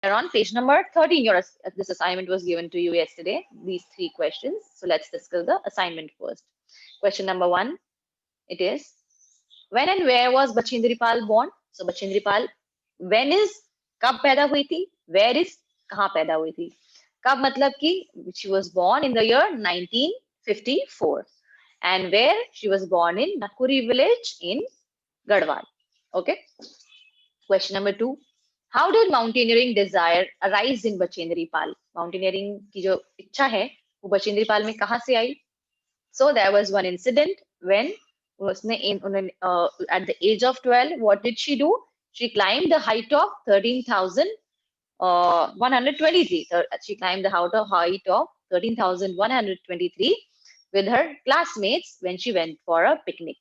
are on page number 13. This assignment was given to you yesterday. These 3 questions. So let's discuss the assignment first. Question number 1. It is, when and where was Bachindri Pal born? So Bachindri Pal, when is, कब पैदा हुई थी? Where is, कहाँ पैदा हुई थी? कब मतलब कि she was born in the year 1954. And where she was born in Nakuri village in Garhwal. Okay. Question number 2. How did mountaineering desire arise in Bachendri Pal? Mountaineering की जो इच्छा है वो बचेंद्री पाल में कहाँ से आई? So there was one incident when at the age of 12, what did she do? She climbed the height of 13,123. She climbed the height of 13,123 with her classmates when she went for a picnic.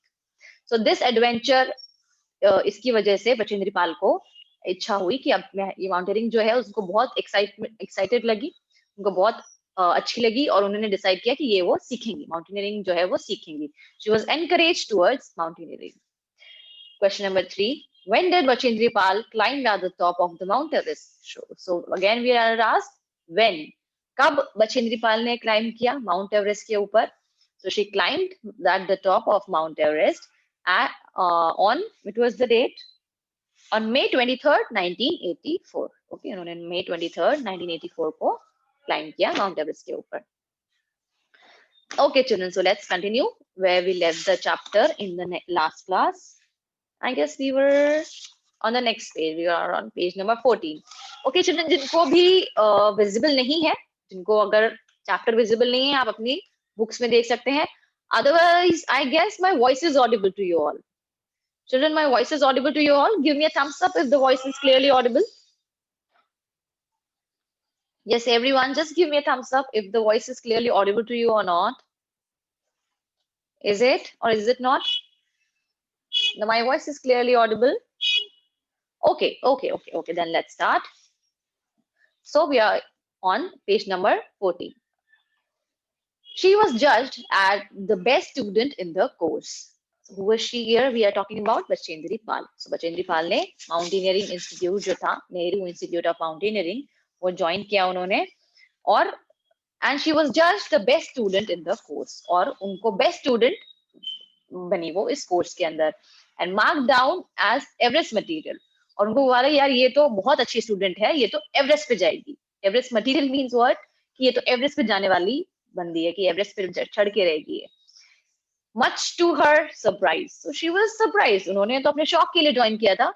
So this adventure, इसकी वजह से बचेंद्री पाल को इच्छा हुई कि अब ये mountaineering जो है उसको बहुत एक्साइटेड लगी, उनको बहुत अच्छी लगी और उन्होंने डिसाइड किया कि ये वो सीखेंगी, माउंटेनियरिंग जो है वो सीखेंगी. She was encouraged towards mountaineering. Question number 3. When did Bachendri Pal climb at the top of the Mount Everest? So again we are asked when. कब बचेंद्री पाल ने क्लाइंब किया माउंट एवरेस्ट के ऊपर? So she climbed at the top of Mount Everest on, it was the date, on May 23rd, 1984. Okay, उन्होंने May 23rd, 1984 को climb किया mount Everest के ऊपर. Okay, children, so let's continue where we left the chapter in the last class. I guess we were on the next page. We are on page number 14. Okay, children, जिनको भी visible नहीं है, जिनको अगर chapter visible नहीं है, आप अपनी books में देख सकते हैं. Otherwise, I guess my voice is audible to you all. Children, my voice is audible to you all. Give me a thumbs up if the voice is clearly audible. Yes, everyone, just give me a thumbs up if the voice is clearly audible to you or not. Is it or is it not? No, my voice is clearly audible. Okay. Then let's start. So we are on page number 14. She was judged as the best student in the course. So who was she here? We are talking about Bachendri Pal. So Bachendri Pal ने Mountaineering Institute जो था, Nehru Institute of Mountaineering, वो join किया उन्होंने और and she was judged the best student in the course और उनको best student बनी वो इस कोर्स के अंदर and marked down as Everest material. और उनको बोला यार ये तो बहुत अच्छी स्टूडेंट है, ये तो एवरेस्ट पे जाएगी. Everest material means what? कि ये तो एवरेस्ट पे जाने वाली बंदी है, कि एवरेस्ट पे चढ़ के रहेगी. Much to her surprise. So she was surprised. उन्होंने तो अपने शौक के लिए ज्वाइन किया था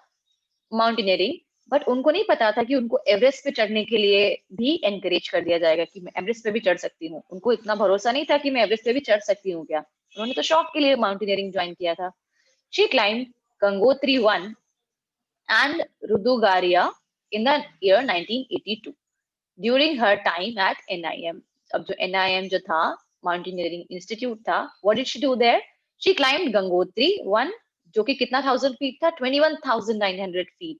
माउंटेनियरिंग, बट उनको नहीं पता था कि उनको एवरेस्ट पे चढ़ने के लिए भी एनकरेज कर दिया जाएगा कि मैं एवरेस्ट पे भी चढ़ सकती हूँ. उनको इतना भरोसा नहीं था कि मैं एवरेस्ट पे भी चढ़ सकती हूँ क्या. उन्होंने तो शौक के लिए माउंटेनियरिंग ज्वाइन किया था. She climbed Gangotri 1 and Rudugaria in the year 1982 during her time at NIM. अब जो NIM जो था, Mountaineering Institute था, what did she do there? She climbed Gangotri 1, जो कि कितना 1000 feet था? 21,900 feet.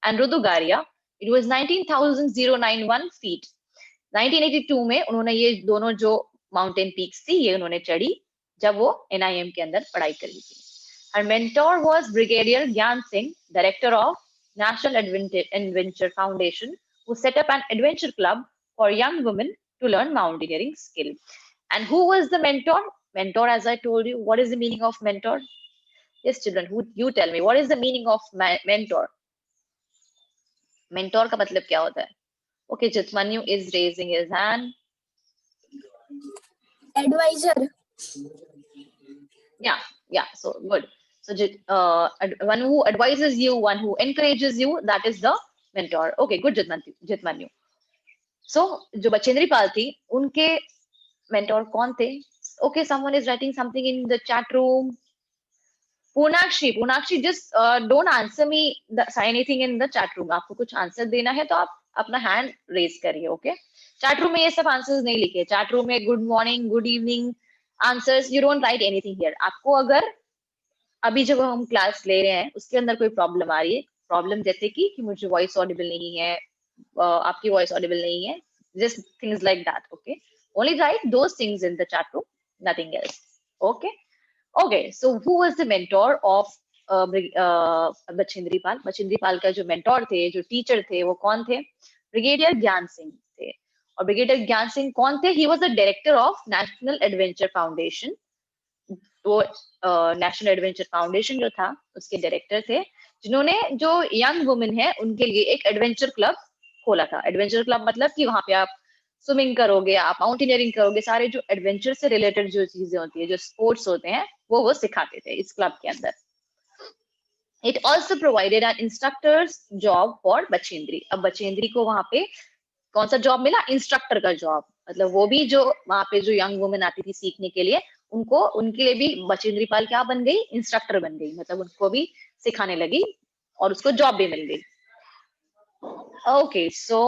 And Rudugaria, it was 19,091 feet. 1982 में उन्होंने ये दोनों जो माउंटेन पीक्स थी ये उन्होंने चढ़ी जब वो NIM के अंदर पढ़ाई कर रही थी. Her mentor was Brigadier Gyan Singh, director of National Adventure Foundation, who set up an adventure club for young women to learn mountaineering skill. And who was the mentor? Mentor, as I told you, what is the meaning of mentor? Yes, children, you tell me, what is the meaning of mentor? Mentor का मतलब क्या होता है? Okay, Jitmanyu is raising his hand. Advisor. Yeah, so good. So one who advises you, one who encourages you, that is the mentor. Okay, good, Jitmanyu. So जो बचेंद्री पाल थी, उनके mentor कौन थे? Okay, someone is writing something in the chat room. Punakshi, just don't answer me say anything in the chat room. आपको कुछ answer देना है तो आप अपना हैंड रेज करिए. ओके, चैट रूम में ये सब आंसर्स नहीं लिखे. चैट रूम में good morning, good evening answers, you don't write anything here. आपको अगर अभी जब हम क्लास ले रहे हैं उसके अंदर कोई प्रॉब्लम आ रही है, प्रॉब्लम जैसे कि मुझे वॉइस ऑडिबल नहीं है, आपकी वॉइस ऑडिबल नहीं है, just things like that. Okay, only write those things in the chat room, nothing else. Okay, so who was the mentor of Bachendri Pal? Bachendri Pal का जो मेंटोर थे, जो टीचर थे, वो कौन थे? ब्रिगेडियर ज्ञान सिंह थे। और ब्रिगेडियर ज्ञान सिंह कौन थे? He was the director of national adventure foundation. वो नेशनल एडवेंचर फाउंडेशन जो था उसके डायरेक्टर थे, जिन्होंने जो यंग वुमेन है उनके लिए एक एडवेंचर क्लब खोला था। एडवेंचर क्लब मतलब कि वहां पे आप स्विमिंग करोगे, आप माउंटेनियरिंग करोगे, सारे जो एडवेंचर से रिलेटेड जो चीजें होती है, जो स्पोर्ट्स होते हैं, वो सिखाते थे इस क्लब के अंदर। It also provided N instructors job for Bachendri. अब बचेंद्री को वहां पे कौन सा जॉब मिला? इंस्ट्रक्टर का जॉब। मतलब वो भी जो वहां पे जो यंग वुमेन आती थी सीखने के लिए, उनको उनके लिए भी बचेंद्री पाल क्या बन गई? इंस्ट्रक्टर बन गई। मतलब उनको भी सिखाने लगी और उसको जॉब भी मिल गई। Okay, so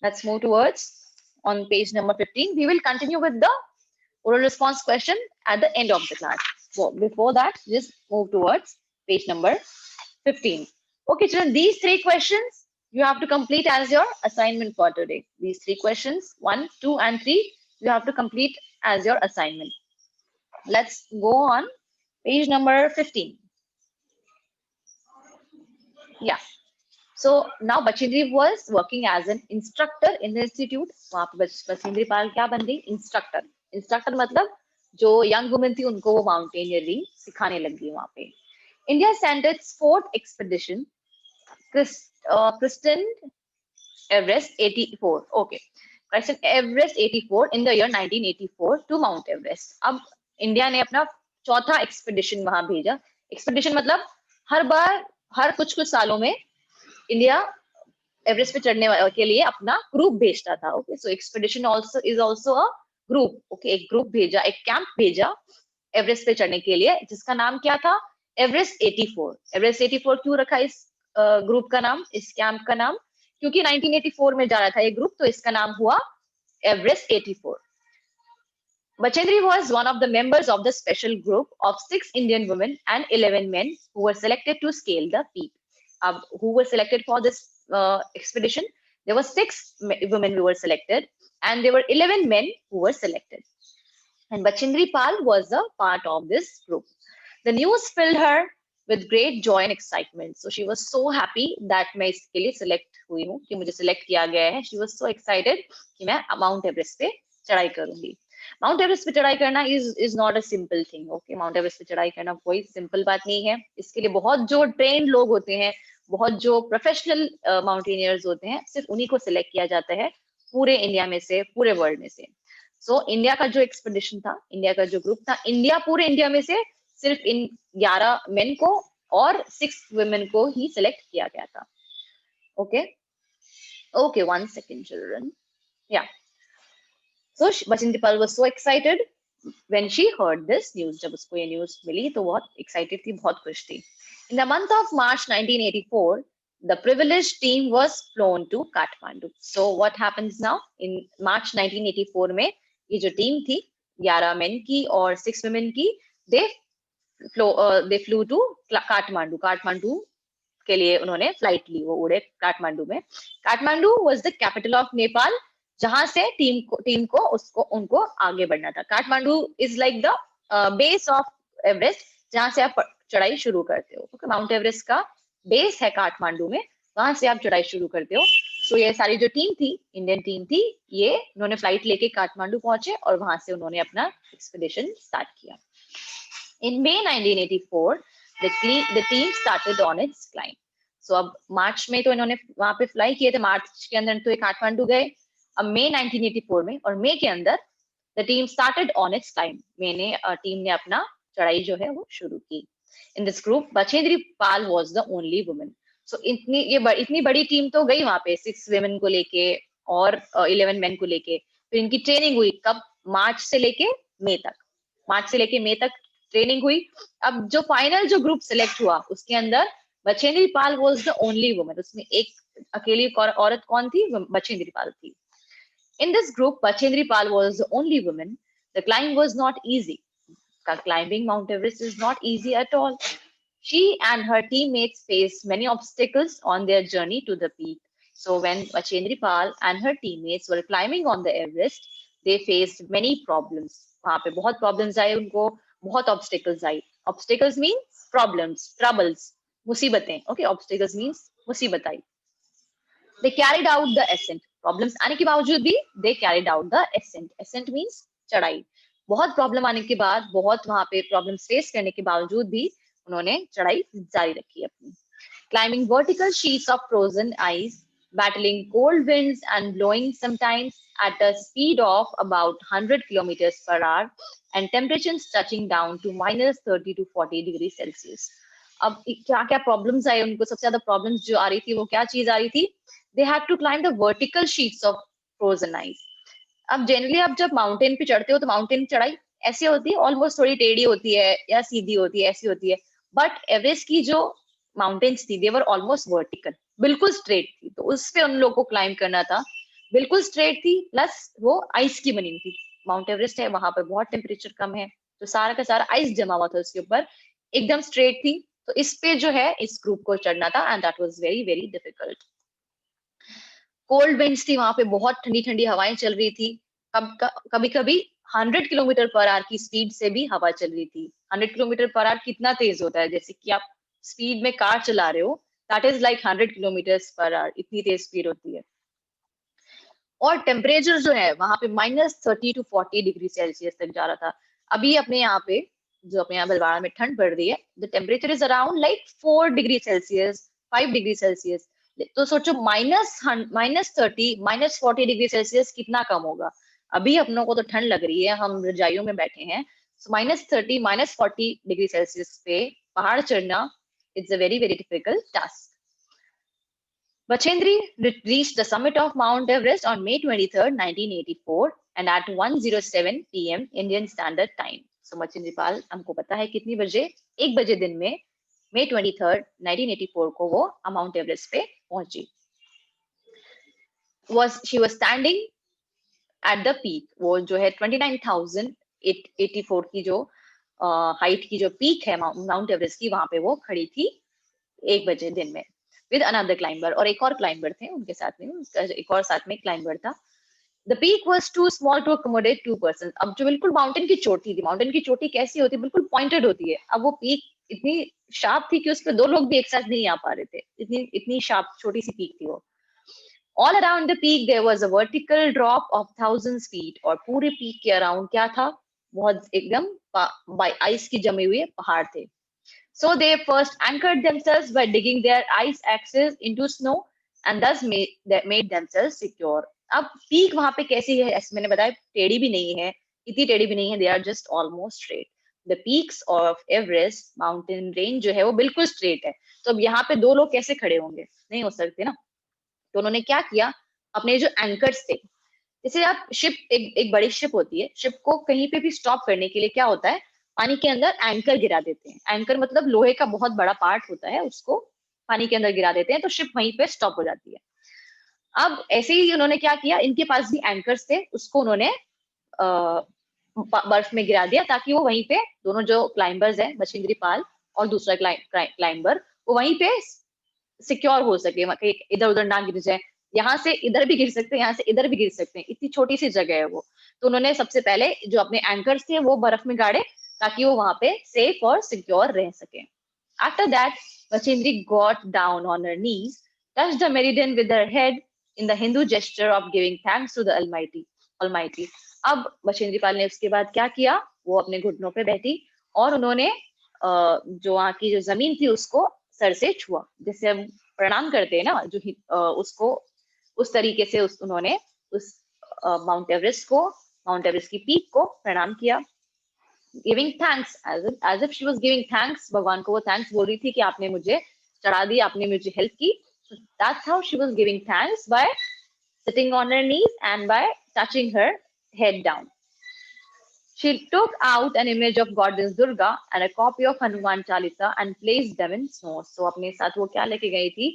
let's move towards on page number 15. We will continue with the oral response question at the end of the class. So before that, just move towards page number 15. Okay, children, these three questions you have to complete as your assignment for today. These three questions, 1, 2, and 3, you have to complete as your assignment. Let's go on page number 15. Yeah. So now Bachindri was working as an instructor in the institute. वहाँ पे बचेंद्री पाल क्या बन गई? Instructor. Instructor मतलब जो young women थी उनको वो माउंटेनियरिंग सिखाने लगी वहाँ पे। India sent its fourth expedition, Kristen Everest 84. Okay, Kristen Everest 84 in the year 1984 to Mount Everest. अब इंडिया ने अपना चौथा एक्सपेडिशन वहां भेजा। एक्सपेडिशन मतलब हर बार हर कुछ कुछ सालों में इंडिया एवरेस्ट पे चढ़ने के लिए अपना ग्रुप भेजता था। Okay, so expedition also is also a group. Okay, एक ग्रुप भेजा, एक कैंप भेजा एवरेस्ट पे चढ़ने के लिए, जिसका नाम क्या था? एवरेस्ट 84। एवरेस्ट 84 क्यों रखा इस ग्रुप का नाम, इस कैंप का नाम? क्योंकि 1984 में जा रहा था ये ग्रुप, तो इसका नाम हुआ Everest 84। Bachendri was one of the members of the special group of 6 Indian women and 11 men who were selected to scale the peak. Who were selected for this expedition? There were 6 women who were selected, and there were 11 men who were selected. And Bachendri Pal was a part of this group. The news filled her with great joy and excitement. So she was so happy that मैं इसके लिए select हुई हूँ, कि मुझे select किया गया है. She was so excited कि मैं Mount Everest पे चढ़ाई करूंगी। माउंट एवरेस्ट पे चढ़ाई करना is not a simple thing. Okay, mount Everest पे चढ़ाई करना कोई सिंपल बात नहीं है। इसके लिए बहुत जो ट्रेन लोग होते हैं, बहुत जो प्रोफेशनल माउंटेनियर्स होते हैं, सिर्फ उन्हीं को सिलेक्ट किया जाता है पूरे इंडिया में से, पूरे वर्ल्ड में से। सो इंडिया का जो एक्सपेडिशन था, इंडिया का जो ग्रुप था, पूरे इंडिया में से सिर्फ इन 11 मेन को और 6 वुमेन को ही सिलेक्ट किया गया था। Okay okay, 1 second children. Yeah. So Bachendri Pal was so excited when she heard this news. जब उसको ये news मिली तो बहुत excited थी, बहुत खुश थी। In the month of March 1984, the privileged team was flown to Kathmandu. So what happens now? In March 1984 में ये जो टीम थी 11 men की और 6 women की, they flew to Kathmandu. Kathmandu के लिए उन्होंने फ्लाइट ली, वो उड़े काठमांडू में। Kathmandu was the capital of Nepal, जहां से टीम को उनको आगे बढ़ना था। Kathmandu is like the base of Everest, जहां से आप चढ़ाई शुरू करते हो। okay? माउंट एवरेस्ट का बेस है काठमांडू में, वहां से आप चढ़ाई शुरू करते हो। तो ये सारी जो टीम थी, इंडियन टीम थी, ये उन्होंने फ्लाइट लेके काठमांडू पहुंचे और वहां से उन्होंने अपना एक्सपेडिशन स्टार्ट किया। इन May 1984, the team started on its climb. So अब मार्च में तो इन्होंने वहां पे फ्लाई किए थे, मार्च के अंदर तो ये काठमांडू गए। अब मई 1984 में और मई के अंदर the team started on its climb, team ने अपना चढ़ाई जो है वो शुरू की। In this group Bachendri Pal was the only woman. So इतनी बड़ी टीम तो गई वहां पे 6 वुमेन को लेके और 11 मेन को लेके। फिर इनकी ट्रेनिंग हुई कब? मार्च से लेके मई तक। मार्च से लेके मई तक ट्रेनिंग हुई। अब जो फाइनल जो ग्रुप सिलेक्ट हुआ उसके अंदर Bachendri Pal was the only woman. उसमें एक अकेली औरत कौन थी? बचेंद्री पाल थी। In this group, Bachendri Pal was the only woman. The climb was not easy. Climbing Mount Everest is not easy at all. She and her teammates faced many obstacles on their journey to the peak. So when Bachendri Pal and her teammates were climbing on the Everest, they faced many problems. वहाँ पे बहुत problems आए उनको, बहुत obstacles आए. Obstacles means problems, troubles, मुसीबतें. Okay, obstacles means मुसीबत आई. They carried out the ascent. Problems आने के बावजूद भी they carried out the ascent. Ascent means चढ़ाई. बहुत प्रॉब्लम आने के बाद, बहुत वहां पे प्रॉब्लम फेस करने के बावजूद भी उन्होंने चढ़ाई जारी रखी अपनी. Climbing vertical sheets of frozen ice, battling cold winds and blowing sometimes at a speed of about 100 kilometers per hour, and temperatures touching down to minus 30 to 40 degrees Celsius. अब क्या क्या प्रॉब्लम्स आए उनको? सबसे ज्यादा प्रॉब्लम्स जो आ रही थी वो क्या चीज आ रही थी? They have to climb the vertical sheets of frozen ice. अब जनरली आप जब माउंटेन पे चढ़ते हो तो माउंटेन चढ़ाई ऐसी होती है, ऑलमोस्ट थोड़ी टेढ़ी होती है या सीधी होती है, ऐसी होती है. बट एवरेस्ट की जो माउंटेन्स थी, देवर ऑलमोस्ट वर्टिकल, बिल्कुल स्ट्रेट थी. तो उस पे उन लोगों को क्लाइंब करना था. बिल्कुल स्ट्रेट थी, प्लस वो आइस की बनी थी. माउंट एवरेस्ट है, वहां पर बहुत टेम्परेचर कम है, तो सारा का सारा आइस जमा हुआ था उसके ऊपर, एकदम स्ट्रेट थी. तो इस पे जो है इस ग्रुप को चढ़ना था, and that was very very difficult. Cold winds थी वहां पे, बहुत ठंडी ठंडी हवाएं चल रही थी. कभी कभी 100 किलोमीटर पर आवर की स्पीड से भी हवा चल रही थी. 100 किलोमीटर पर आवर कितना तेज होता है? जैसे कि आप स्पीड में कार चला रहे हो, that is like 100 kilometre per hour, इतनी तेज स्पीड होती है. और टेम्परेचर जो है वहां पे माइनस 30 टू 40 डिग्री सेल्सियस तक जा रहा था. अभी अपने यहाँ पे जो अपने यहाँ भीलवाड़ा में ठंड पड़ रही है, the temperature is around like 4 degree Celsius, 5 degree Celsius. तो सोचो -30 -40 डिग्री सेल्सियस कितना कम होगा. अभी अपनों को तो ठंड लग रही है, हम रजाइयों में बैठे हैं. -30 -40 डिग्री सेल्सियस पे पहाड़ चढ़ना, it's a very very difficult task. Bachendri reached the summit of Mount Everest on May 23rd, 1984 and at 1:07 p.m. Indian Standard Time. So Bachendri Pal हमको पता है कितनी बजे? 1 बजे दिन में May 23rd, 1984 को वो Mount Everest पे पहुंची. She was standing at the peak. वो जो है 29,084 की जो हाइट की जो पीक है माउंट एवरेस्ट की, वहां पे वो खड़ी थी 1 बजे दिन में. With another climber, और एक और क्लाइंबर थे उनके साथ में, उसका एक और साथ में क्लाइंबर था. The peak was too small to accommodate 2 persons. अब जो बिल्कुल माउंटेन की चोटी थी, माउंटेन की चोटी कैसी होती है? बिल्कुल पॉइंटेड होती है. अब वो पीक इतनी शार्प थी कि उस पर 2 लोग भी एक साथ नहीं आ पा रहे थे, इतनी शार्प छोटी सी पीक थी वो. All around the peak there was a vertical drop of thousands feet, और पूरे पीक के अराउंड क्या था? बहुत एकदम आइस की जमी हुई पहाड़ थे. So they first anchored themselves by digging their ice axes into snow and thus made themselves secure. अब पीक वहां पे कैसी है? ऐसे मैंने बताया, टेढ़ी भी नहीं है, इतनी टेढ़ी भी नहीं है, they are just almost straight. The peaks of Everest mountain range जो है वो बिल्कुल स्ट्रेट है. तो अब यहाँ पे 2 लोग कैसे खड़े होंगे? नहीं हो सकते ना. तो उन्होंने क्या किया, अपने जो एंकर्स थे, जैसे आप शिप, एक बड़ी शिप होती है, शिप को कहीं पे भी स्टॉप करने के लिए क्या होता है, पानी के अंदर एंकर गिरा देते हैं. एंकर मतलब लोहे का बहुत बड़ा पार्ट होता है, उसको पानी के अंदर गिरा देते हैं, तो शिप वहीं पे स्टॉप हो जाती है. अब ऐसे ही उन्होंने क्या किया, इनके पास भी एंकर्स थे, उसको उन्होंने बर्फ में गिरा दिया, ताकि वो वहीं पे दोनों जो क्लाइंबर्स हैं, बचेंद्री पाल और दूसरा क्लाइंबर, वो वहीं पे सिक्योर हो सके, इधर उधर ना गिर जाए. यहाँ से इधर भी गिर सकते हैं, यहाँ से इधर भी गिर सकते हैं, इतनी छोटी सी जगह है वो. तो उन्होंने सबसे पहले जो अपने एंकर्स थे वो बर्फ में गाड़े, ताकि वो वहां पे सेफ और सिक्योर रह सके. After that, Bachindri got down on her knees, touched the meridian with her head in the Hindu gesture of giving thanks to the Almighty. अब बचेंद्री पाल ने उसके बाद क्या किया, वो अपने घुटनों पे बैठी और उन्होंने जो वहां की जो जमीन थी उसको सर से छुआ, जैसे हम प्रणाम करते हैं ना, जो उसको उस तरीके से उन्होंने उस माउंट एवरेस्ट की पीक को प्रणाम किया. Giving thanks, as if she was giving thanks, भगवान को वो थैंक्स बोल रही थी कि आपने मुझे चढ़ा दिया, आपने मुझे हेल्प की. That's how she was giving thanks, bye sitting on her knees and bye touching her head down. She took out an image of goddess Durga and a copy of Hanuman Chalisa and placed them in snow. So अपने साथ वो क्या लेके गई थी?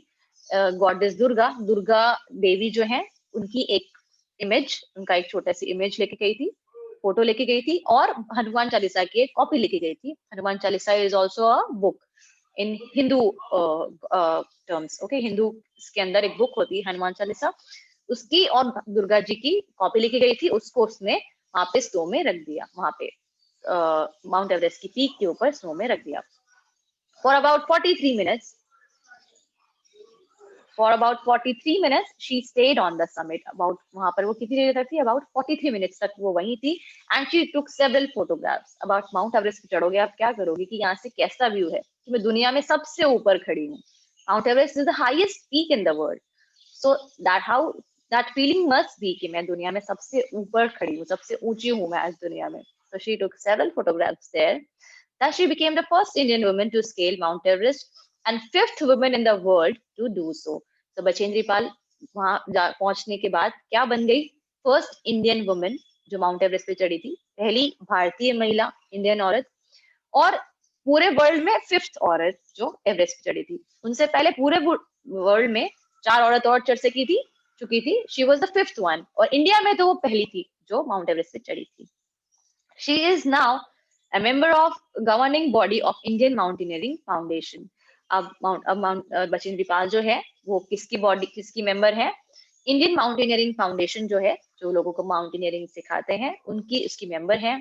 Goddess Durga Devi जो है, उनकी एक इमेज, उनका एक छोटा सी इमेज लेके गई थी, फोटो लेके गई थी, और हनुमान चालीसा की एक कॉपी लेके गई थी. Hanuman Chalisa is also a book in Hindu terms. Okay, Hindu के अंदर एक बुक होती है हनुमान चालीसा, उसकी और दुर्गा जी की कॉपी लेके गई थी. उसको उसने वहां पे स्नो में रख दिया, वहां पे माउंट एवरेस्ट की पीक के ऊपर स्नो में रख दिया. For about 43 minutes For about 43 minutes, she stayed on the summit. About वहां पर वो कितनी देर तक थी? About 43 minutes तक वो वहीं थी. And she took several photographs. About Mount Everest पे चढ़ोगे आप क्या करोगे कि यहाँ से कैसा व्यू है कि मैं दुनिया में सबसे ऊपर खड़ी हूँ. Mount Everest is the highest peak in the world. So that feeling must be कि मैं दुनिया में सबसे ऊपर खड़ी हूँ, सबसे ऊंची हूँ मैं आज दुनिया में. So she took several photographs there. That she became the first Indian woman to scale Mount Everest and fifth woman in the world to do so. So Bachendri Pal वहां पहुंचने के बाद क्या बन गई? फर्स्ट इंडियन वुमेन जो माउंट एवरेस्ट पे चढ़ी थी, पहली भारतीय महिला इंडियन औरत, और पूरे वर्ल्ड में फिफ्थ औरत जो एवरेस्ट पे चढ़ी थी. उनसे पहले पूरे वर्ल्ड में 4 औरत और चुकी थी. She was the fifth one, और इंडिया में तो वो पहली थी जो माउंट एवरेस्ट पे चढ़ी थी. She is now a member of governing body of Indian Mountaineering Foundation. अब बचेंद्री पाल जो है वो किसकी मेंबर है? इंडियन माउंटेनियरिंग फाउंडेशन जो है, जो लोगों को माउंटेनियरिंग सिखाते हैं, उसकी मेंबर है.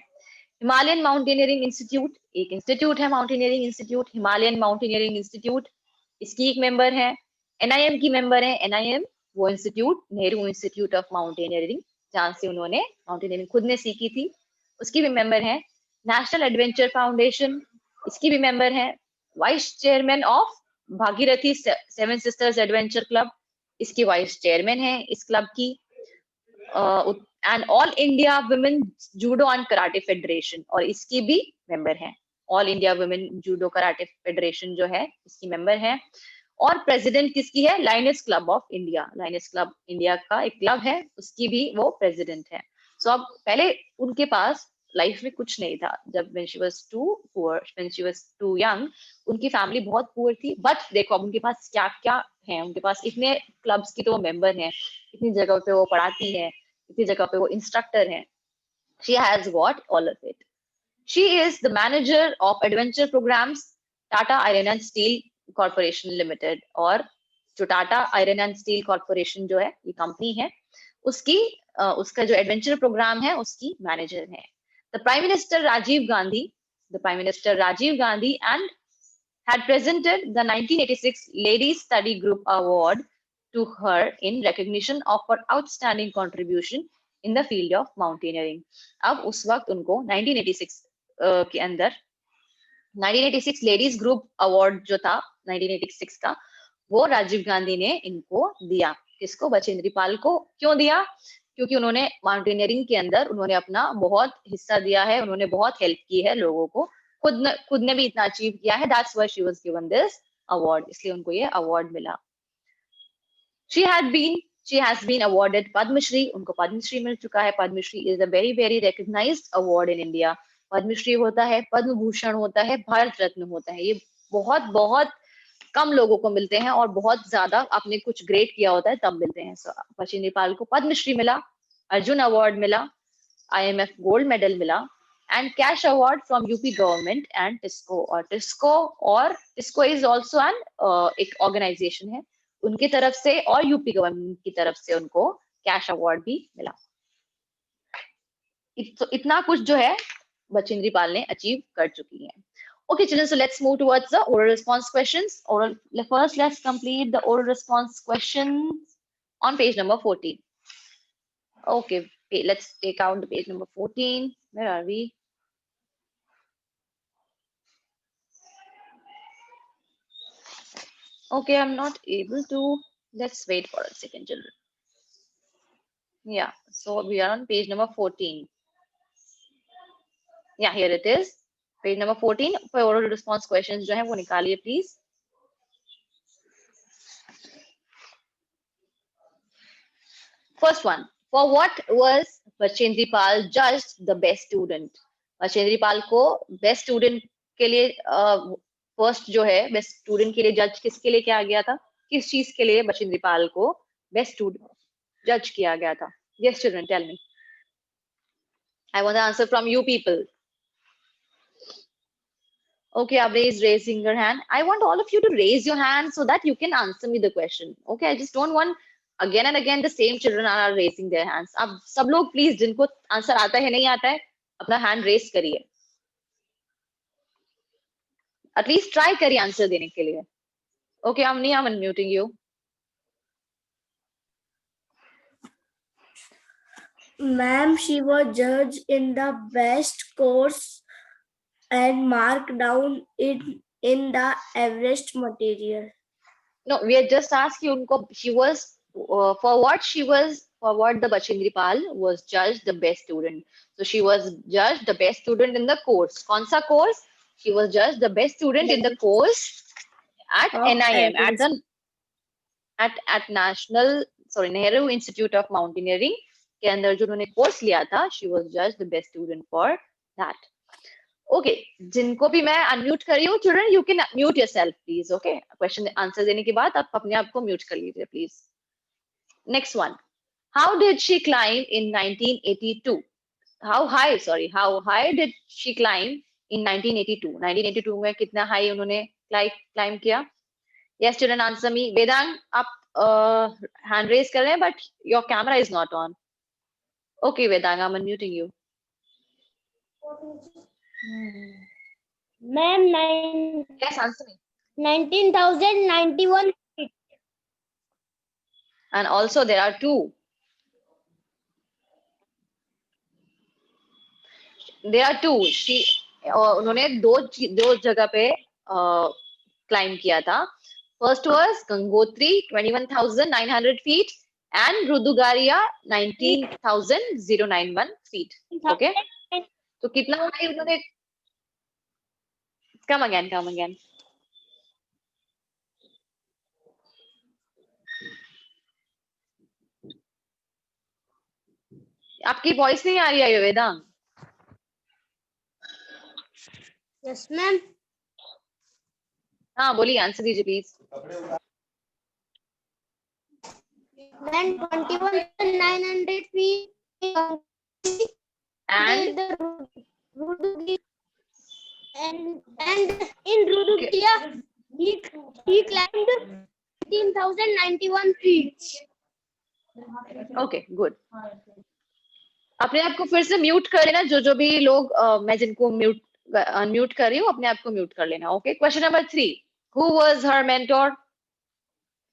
हिमालयन माउंटेनियरिंग इंस्टीट्यूट, एक इंस्टीट्यूट है mountaineering institute, Himalayan mountaineering institute, इसकी एक मेंबर है. NIM की मेंबर है. NIM वो institute, Nehru institute of mountaineering, जहां से उन्होंने माउंटेनियरिंग खुद ने सीखी थी, उसकी भी मेंबर है. नेशनल एडवेंचर फाउंडेशन, इसकी भी मेंबर है. Vice chairman of Bhagirathi 7 sisters adventure club, इसकी वाइस चेयरमैन है इस क्लब की. And all India women judo and karate federation, और इसकी भी मेंबर है. All India women judo karate federation जो है इसकी मेंबर है. और प्रेसिडेंट किसकी है? Lioness club of India, lioness club India का एक क्लब है, उसकी भी वो प्रेसिडेंट है. सो अब पहले उनके पास लाइफ में कुछ नहीं था जब when she was too young, उनकी फैमिली बहुत पुअर थी. बट देखो अब उनके पास क्या क्या है. उनके पास इतने क्लब्स की तो वो मेंबर है, इतनी जगह पे वो पढ़ाती है, इतनी जगह पे वो इंस्ट्रक्टर है. She has got all of it. She is the manager of adventure programs Tata Iron and Steel Corporation Limited, और जो Tata iron and steel corporation जो है ये कंपनी है, उसका जो एडवेंचर प्रोग्राम है उसकी मैनेजर है. The Prime Minister Rajiv Gandhi and had presented the 1986 Ladies Study Group Award to her in recognition of her outstanding contribution in the field of mountaineering. अब उस वक्त उनको 1986 के अंदर 1986 लेडीज ग्रुप अवार्ड जो था 1986 का, वो राजीव गांधी ने इनको दिया. किसको? बचेंद्री पाल को. क्यों दिया? क्योंकि उन्होंने माउंटेनियरिंग के अंदर उन्होंने अपना बहुत हिस्सा दिया है, उन्होंने बहुत हेल्प की है लोगों को, खुद ने भी इतना अचीव किया है. That's why she was given this award, इसलिए उनको ये अवार्ड मिला. She has been awarded Padma Shri, उनको पद्म श्री मिल चुका है. Padma Shri is a very very recognized award in India. Padma Shri होता है, पद्म भूषण होता है, भारत रत्न होता है. ये बहुत बहुत कम लोगों को मिलते हैं, और बहुत ज्यादा आपने कुछ ग्रेट किया होता है तब मिलते हैं. बचेंद्री पाल को पद्म श्री मिला, अर्जुन अवार्ड मिला, IMF गोल्ड मेडल मिला, and cash award from UP government and TISCO is also an एक ऑर्गेनाइजेशन है, उनकी तरफ से और यूपी गवर्नमेंट की तरफ से उनको कैश अवार्ड भी मिला. इतना कुछ जो है बचेंद्री पाल ने अचीव कर चुकी है. Okay, children, so let's move towards the oral response questions. First, let's complete the oral response questions on page number 14. Okay, let's take out the page number 14. Where are we? Okay, I'm not able to. Let's wait for a second, children. Yeah, so we are on page number 14. Yeah, here it is. Page number 14 for oral response questions जो है वो निकालिए please. First one, for what was Bachendri Pal judged the best student? Bachendri Pal को best student के लिए first जो है best student के लिए जज किसके लिए किया गया था? किस चीज के लिए बचेंद्री पाल को बेस्ट स्टूडेंट जज किया गया था? Yes, children, tell me. I want the answer from you people. Okay, Abhay is raising your hand. I want all of you to raise your hand so that you can answer me the question. Okay, I just don't want again and again the same children are raising their hands. अब सब लोग please जिनको answer आता है नहीं आता है अपना hand raise करिए. At least try करिए आंसर देने के लिए. Okay, Amni, I'm unmuting you. Ma'am, she was judged in the best course and marked down in the Everest material. No, we had just asked you, unko, she was, for what the Bachindri Pal was judged the best student. So she was judged the best student in the course. Kaun course? She was judged the best student in the course at Of NIM, Everest. at National, sorry, Nehru Institute of Mountaineering के अंदर जो उन्होंने course लिया था, she was judged the best student for that. Okay जिनको भी मैं unmute कर रही हूँ children you can mute yourself please okay question answer देने के बाद आप अपने आप को म्यूट कर लीजिए please next one how did she climb in 1982 how high did she climb in 1982 में कितना हाई उन्होंने क्लाइम किया yes children answer me Vedang आप हैंड रेज कर रहे हैं but your camera is not on okay Vedang I am unmuting you Ma'am, yes answer me 19,091 feet. and also there are two she उन्होंने दो जगह पे क्लाइम किया था first was Gangotri 21,900 feet and Rudugaira 19,091 feet okay तो कितना हाई उन्होंने कम अगेन आपकी वॉइस नहीं आ रही है वेदांग Yes, ma'am. हाँ बोलिए आंसर दीजिए please Then 21,900 feet. And And in Rudugia, he climbed 15,091 feet. Okay good अपने आप को फिर से म्यूट कर लेना जो भी लोग मैं जिनको अनम्यूट कर रही हूँ अपने आप को म्यूट कर लेना okay question number 3 who was her mentor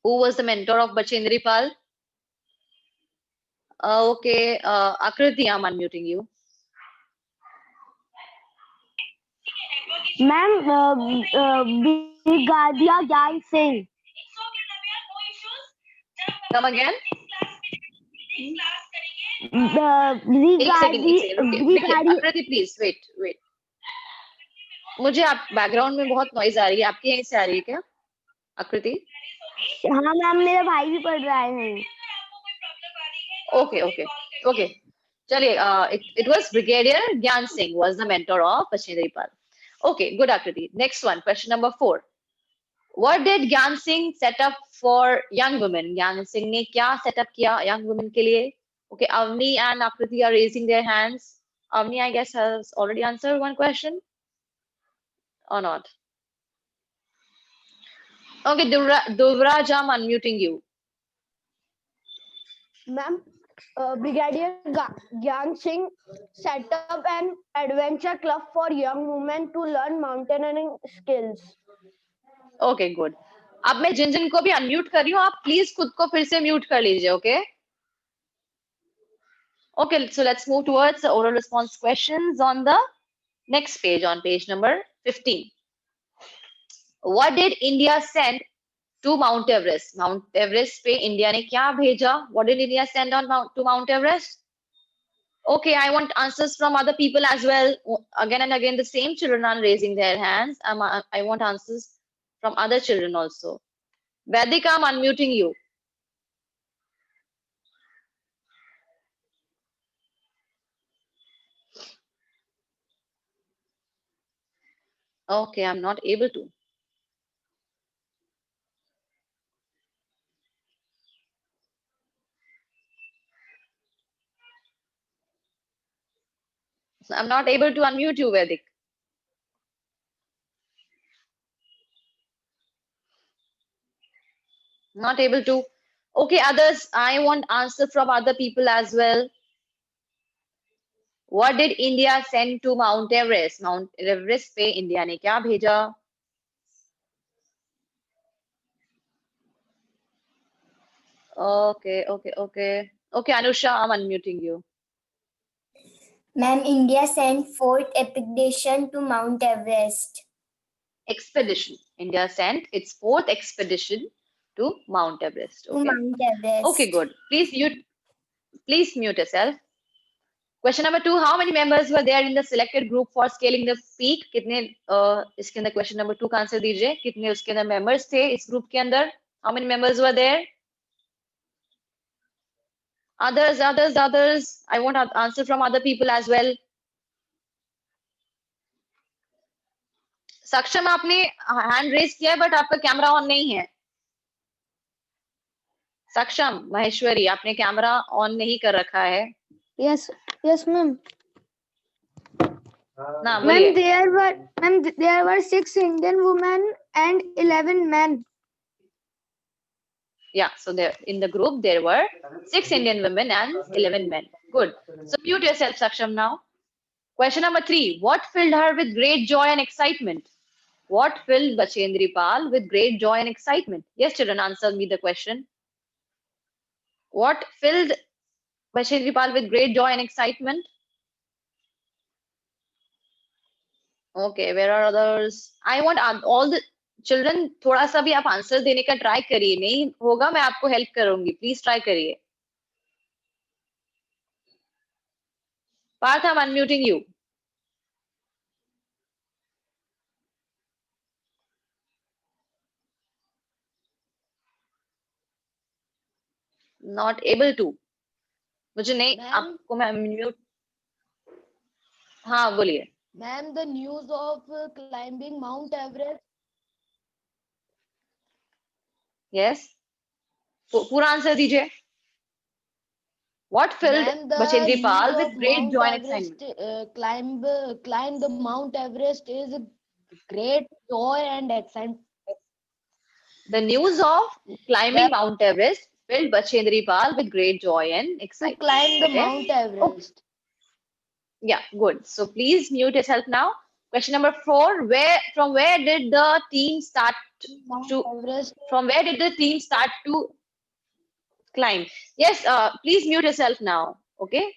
who was the mentor of Bachendri Pal okay Akriti I am unmuting you Ma'am, Brigadier Gyan Singh. Come again Akriti please wait मुझे आप बैकग्राउंड में बहुत नॉइज आ रही है आपकी यहीं से आ रही है क्या आकृति हाँ मैम मेरा भाई भी पढ़ रहा है ओके चलिए it was Brigadier Gyan Singh was the mentor of Bachchandri Pal. Okay, good Akriti. Next one, question number 4. What did Gyan Singh set up for young women? Gyan Singh ने क्या set up किया young women के लिए? Okay, Avni and Akriti are raising their hands. Avni, I guess, has already answered one question or not? Okay, Duvraj, I'm unmuting you. Ma'am, Brigadier Gyan Singh set up an adventure club for young women to learn mountaineering skills. Okay, good. अब मैं जिन को भी unmute कर रही हूँ आप please खुद को फिर से म्यूट कर लीजिए okay Okay, so let's move towards the oral response questions on the next page, on page number 15. What did India send to Mount Everest? Mount Everest पे India ने क्या भेजा? What did India send to Mount Everest? Okay, I want answers from other people as well. Again and again, the same children are raising their hands. I want answers from other children also. Vedika, I'm unmuting you. Okay, I'm not able to. I'm not able to unmute you, Vedik. Not able to. Okay, others, I want answer from other people as well. What did India send to Mount Everest? Mount Everest पे India ने क्या भेजा? Okay, Anusha, I'm unmuting you. Ma'am, India sent fourth expedition to Mount Everest. Expedition. India sent its fourth expedition to Mount Everest. To Okay. Mount Everest. Okay, good. Please mute yourself. Question number 2. How many members were there in the selected group for scaling the peak? कितने इसके अंदर question number 2 का answer दीजिए. कितने उसके अंदर members थे इस group के अंदर? How many members were there? Others. I want an answer from other people as well. सक्षम आपने hand raise किया है but आपका कैमरा ऑन नहीं है. सक्षम महेश्वरी आपने कैमरा ऑन नहीं कर रखा है. Yes, ma'am. ना बोलिए. There were 6 Indian women and 11 men. Yeah, so there in the group there were 6 Indian women and 11 men. Good. So mute yourself, Saksham, now. Question number 3. What filled her with great joy and excitement? What filled Bachendri Pal with great joy and excitement? Yes, children, answer me the question. What filled Bachendri Pal with great joy and excitement? Okay, where are others? I want all the children थोड़ा सा भी आप answer देने का try करिए. नहीं होगा मैं आपको हेल्प करूंगी. प्लीज ट्राई करिए. Parth, I'm unmuting you. Not able to. मुझे नहीं आपको मैं म्यूट. हाँ बोलिए. Ma'am, the news of climbing Mount Everest. Yes. पूरा आंसर दीजिए. What filled Bachendri Pal with great joy and excitement? Climb the Mount Everest is a great joy and excitement. The news of climbing Mount Everest filled Bachendri Pal with great joy and To excitement. climb the Okay? Mount Everest. Yeah, good. So please mute yourself now. Question number 4. From where did the team start to climb? Yes, please mute yourself now. Okay?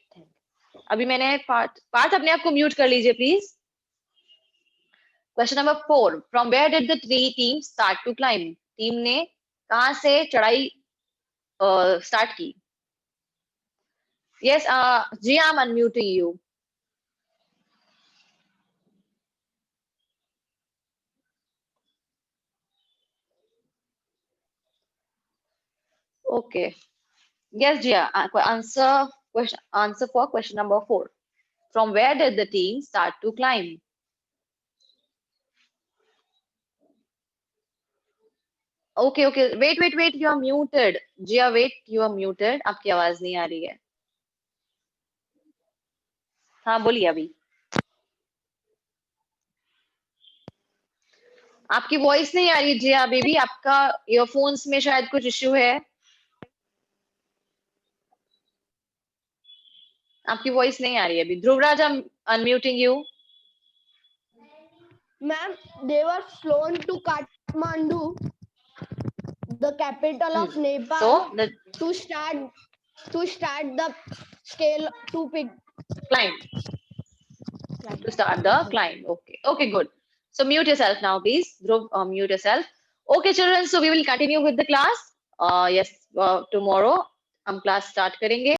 अभी मैंने पार्थ अपने आप को mute कर लीजिए please. Question number 4. From where did the team start to climb? Team ने कहां से चढ़ाई स्टार्ट की? Yes, ji I'm unmuting you. Okay. Yes, Jia. Answer for question number 4. From where did the team start to climb? Okay. Wait. You are muted. Jia, wait. You are muted. आपकी आवाज नहीं आ रही है. हाँ बोलिए अभी. आपकी वॉइस नहीं आ रही है जिया बेबी. आपका ईयरफोन्स में शायद कुछ इश्यू है. आपकी वॉइस नहीं आ रही है अभी. Dhruvraj, I'm unmuting you. Ma'am, they were flown to Kathmandu, the capital of Nepal, So to start the scale to climb. To start the climb. Okay, good. So mute yourself now, please. Dhruv, mute yourself. Okay, children. So we will continue with the class. Yes, tomorrow हम class start करेंगे.